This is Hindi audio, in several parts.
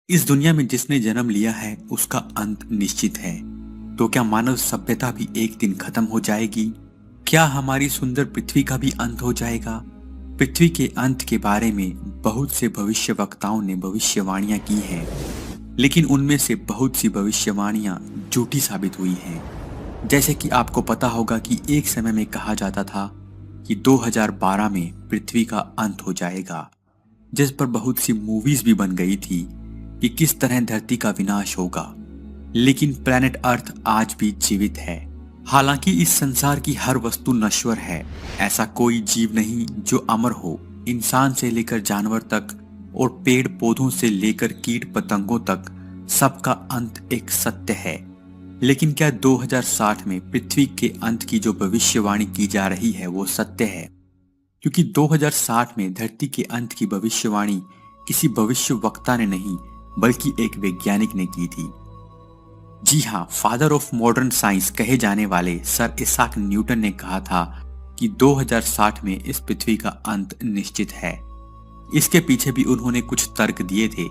इस दुनिया में जिसने जन्म लिया है उसका अंत निश्चित है। तो क्या मानव सभ्यता भी एक दिन खत्म हो जाएगी? क्या हमारी सुंदर पृथ्वी का भी अंत हो जाएगा? पृथ्वी के अंत के बारे में बहुत से भविष्यवक्ताओं ने भविष्यवाणियां की हैं, लेकिन उनमें से बहुत सी भविष्यवाणियां झूठी साबित हुई हैं। जैसे कि आपको पता होगा कि एक समय में कहा जाता था कि 2012 में पृथ्वी का अंत हो जाएगा, जिस पर बहुत सी मूवीज भी बन गई थी कि किस तरह धरती का विनाश होगा। लेकिन प्लैनेट अर्थ आज भी जीवित है। हालांकि इस संसार की हर वस्तु नश्वर है, ऐसा कोई जीव नहीं जो अमर हो। इंसान से लेकर जानवर तक और पेड़ पौधों से लेकर कीट पतंगों तक सबका अंत एक सत्य है। लेकिन क्या 2060 में पृथ्वी के अंत की जो भविष्यवाणी की जा रही है वो सत्य है? क्योंकि 2060 में धरती के अंत की भविष्यवाणी किसी भविष्यवक्ता ने नहीं बल्कि एक वैज्ञानिक ने की थी। जी हाँ, फादर ऑफ मॉडर्न साइंस कहे जाने वाले सर इसाक न्यूटन ने कहा था कि 2060 में इस पृथ्वी का अंत निश्चित है। इसके पीछे भी उन्होंने कुछ तर्क दिए थे।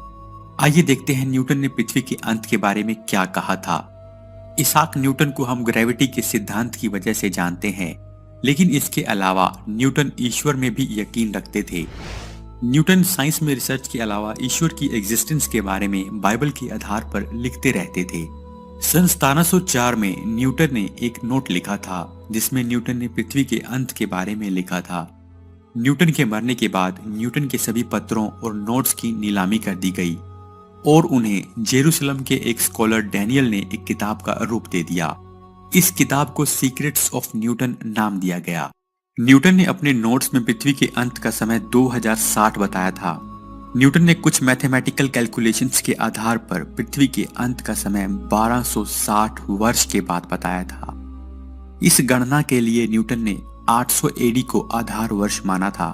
आइए देखते हैं न्यूटन ने पृथ्वी के अंत के बारे में क्या कहा था। इसाक न्यूटन को हम ग्रेविटी के सिद्धांत की वजह से जानते हैं, लेकिन इसके अलावा न्यूटन ईश्वर में भी यकीन रखते थे। न्यूटन साइंस में रिसर्च के अलावा ईश्वर की एग्जिस्टेंस के बारे में बाइबल के आधार पर लिखते रहते थे। सन 1704 में न्यूटन ने एक नोट लिखा था जिसमें न्यूटन ने पृथ्वी के अंत के बारे में लिखा था। न्यूटन के मरने के बाद न्यूटन के सभी पत्रों और नोट्स की नीलामी कर दी गई और उन्हें जेरूसलम के एक स्कॉलर डैनियल ने एक किताब का रूप दे दिया। इस किताब को सीक्रेट्स ऑफ न्यूटन नाम दिया गया। न्यूटन ने अपने नोट्स में पृथ्वी के अंत का समय 2060 बताया था। न्यूटन ने कुछ मैथमेटिकल कैलकुलेशंस के आधार पर पृथ्वी के अंत का समय 1260 वर्ष के बाद बताया था। इस गणना के लिए न्यूटन ने 800 एडी को आधार वर्ष माना था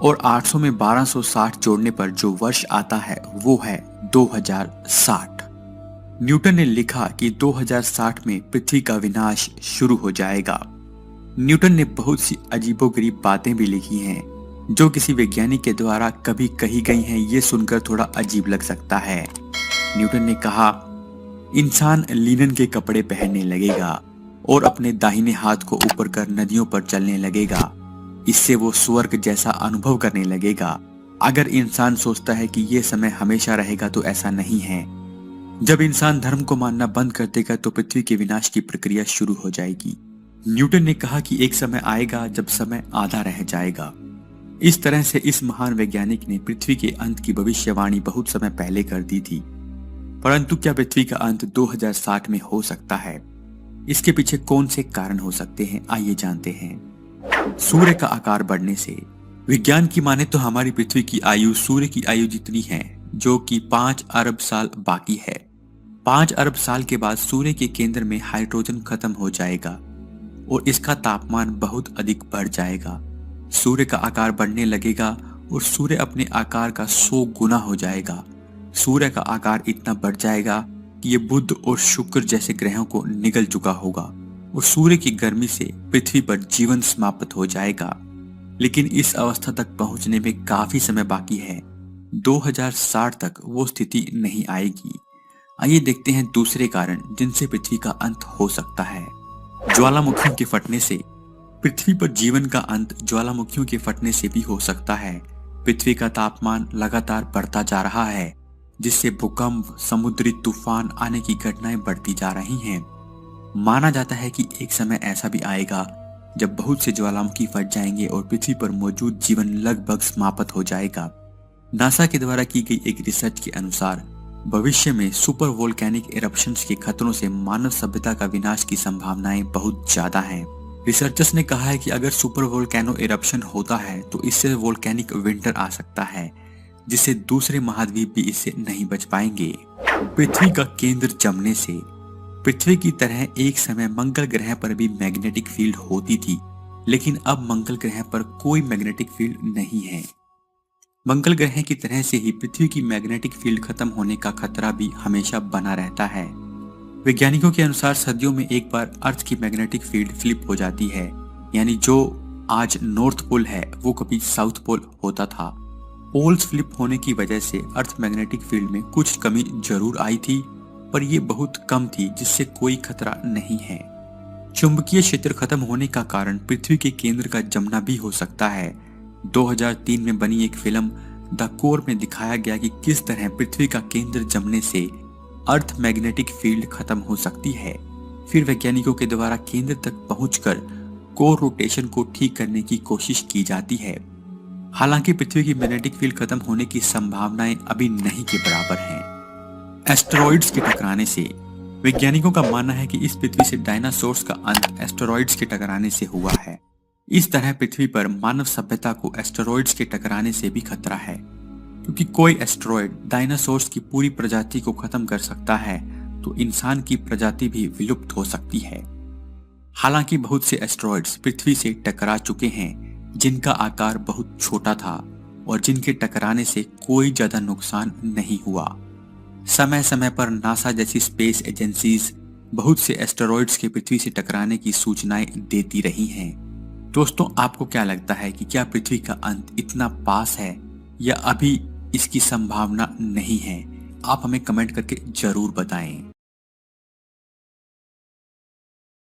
और 800 में 1260 जोड़ने पर जो वर्ष आता है वो है 2060। न्यूटन ने लिखा कि 2060 में पृथ्वी का विनाश शुरू हो जाएगा। न्यूटन ने बहुत सी अजीबोगरीब बातें भी लिखी हैं जो किसी वैज्ञानिक के द्वारा कभी कही गई हैं। ये सुनकर थोड़ा अजीब लग सकता है। न्यूटन ने कहा, इंसान लिनन के कपड़े पहनने लगेगा और अपने दाहिने हाथ को ऊपर कर नदियों पर चलने लगेगा। इससे वो स्वर्ग जैसा अनुभव करने लगेगा। अगर इंसान सोचता है कि ये समय हमेशा रहेगा तो ऐसा नहीं है। जब इंसान धर्म को मानना बंद कर देगा तो पृथ्वी के विनाश की प्रक्रिया शुरू हो जाएगी। न्यूटन ने कहा कि एक समय आएगा जब समय आधा रह जाएगा। इस तरह से इस महान वैज्ञानिक ने पृथ्वी के अंत की भविष्यवाणी बहुत समय पहले कर दी थी। परंतु क्या पृथ्वी का अंत 2060 में हो सकता है? इसके पीछे कौन से कारण हो सकते हैं, आइए जानते हैं। सूर्य का आकार बढ़ने से। विज्ञान की माने तो हमारी पृथ्वी की आयु सूर्य की आयु जितनी है, जो कि 5 अरब साल बाकी है। 5 अरब साल के बाद सूर्य के केंद्र में हाइड्रोजन खत्म हो जाएगा और इसका तापमान बहुत अधिक बढ़ जाएगा। सूर्य का आकार बढ़ने लगेगा और सूर्य अपने आकार का 100 गुना हो जाएगा। सूर्य का आकार इतना बढ़ जाएगा कि ये बुध और शुक्र जैसे ग्रहों को निगल चुका होगा और सूर्य की गर्मी से पृथ्वी पर जीवन समाप्त हो जाएगा। लेकिन इस अवस्था तक पहुंचने में काफी समय बाकी है। 2060 तक वो स्थिति नहीं आएगी। आइए देखते हैं दूसरे कारण जिनसे पृथ्वी का अंत हो सकता है। ज्वालामुखियों के फटने से। पृथ्वी पर जीवन का अंत ज्वालामुखियों के फटने से भी हो सकता है। पृथ्वी का तापमान लगातार बढ़ता जा रहा है, जिससे भूकंप, समुद्री तूफान आने की घटनाएं बढ़ती जा रही हैं। माना जाता है कि एक समय ऐसा भी आएगा जब बहुत से ज्वालामुखी फट जाएंगे और पृथ्वी पर मौजूद जीवन लगभग समाप्त हो जाएगा। नासा के द्वारा की गई एक रिसर्च के अनुसार भविष्य में सुपर वोल्केनिक इरप्शंस के खतरों से मानव सभ्यता का विनाश की संभावनाएं बहुत ज्यादा हैं। रिसर्चर्स ने कहा है कि अगर सुपर वोल्केनो इरप्शन होता है तो इससे वोल्केनिक विंटर आ सकता है, जिससे दूसरे महाद्वीप भी इससे नहीं बच पाएंगे। पृथ्वी का केंद्र जमने से। पृथ्वी की तरह एक समय मंगल ग्रह पर भी मैग्नेटिक फील्ड होती थी, लेकिन अब मंगल ग्रह पर कोई मैग्नेटिक फील्ड नहीं है। मंगल ग्रह की तरह से ही पृथ्वी की मैग्नेटिक फील्ड खत्म होने का खतरा भी हमेशा बना रहता है। वैज्ञानिकों के अनुसार सदियों में एक बार अर्थ की मैग्नेटिक फील्ड फ्लिप हो जाती है, यानी जो आज नॉर्थ पोल है वो कभी साउथ पोल होता था पोल्स फ्लिप होने की वजह से अर्थ मैग्नेटिक फील्ड में कुछ कमी जरूर आई थी, पर यह बहुत कम थी जिससे कोई खतरा नहीं है। चुंबकीय क्षेत्र खत्म होने का कारण पृथ्वी के केंद्र का जमना भी हो सकता है। 2003 में बनी एक फिल्म द कोर में दिखाया गया कि किस तरह पृथ्वी का केंद्र जमने से अर्थ मैग्नेटिक फील्ड खत्म हो सकती है। फिर वैज्ञानिकों के द्वारा केंद्र तक पहुंचकर कोर रोटेशन को ठीक करने की कोशिश की जाती है। हालांकि पृथ्वी की मैग्नेटिक फील्ड खत्म होने की संभावनाएं अभी नहीं के बराबर हैं। एस्टेरॉइड्स के टकराने से वैज्ञानिकों का मानना है कि इस पृथ्वी से डायनासोर्स का अंत एस्टेरॉइड्स के टकराने से हुआ है। इस तरह पृथ्वी पर मानव सभ्यता को एस्टेरॉइड्स के टकराने से भी खतरा है, क्योंकि कोई एस्टेरॉइड डायनासोर्स की पूरी प्रजाति को खत्म कर सकता है तो इंसान की प्रजाति भी विलुप्त हो सकती है। हालांकि बहुत से एस्टेरॉइड्स पृथ्वी से टकरा चुके हैं जिनका आकार बहुत छोटा था और जिनके टकराने से कोई ज्यादा नुकसान नहीं हुआ। समय समय पर नासा जैसी स्पेस एजेंसीज बहुत से एस्टेरॉइड्स के पृथ्वी से टकराने की सूचनाएं देती रही हैं। दोस्तों, आपको क्या लगता है कि क्या पृथ्वी का अंत इतना पास है या अभी इसकी संभावना नहीं है? आप हमें कमेंट करके जरूर बताएं।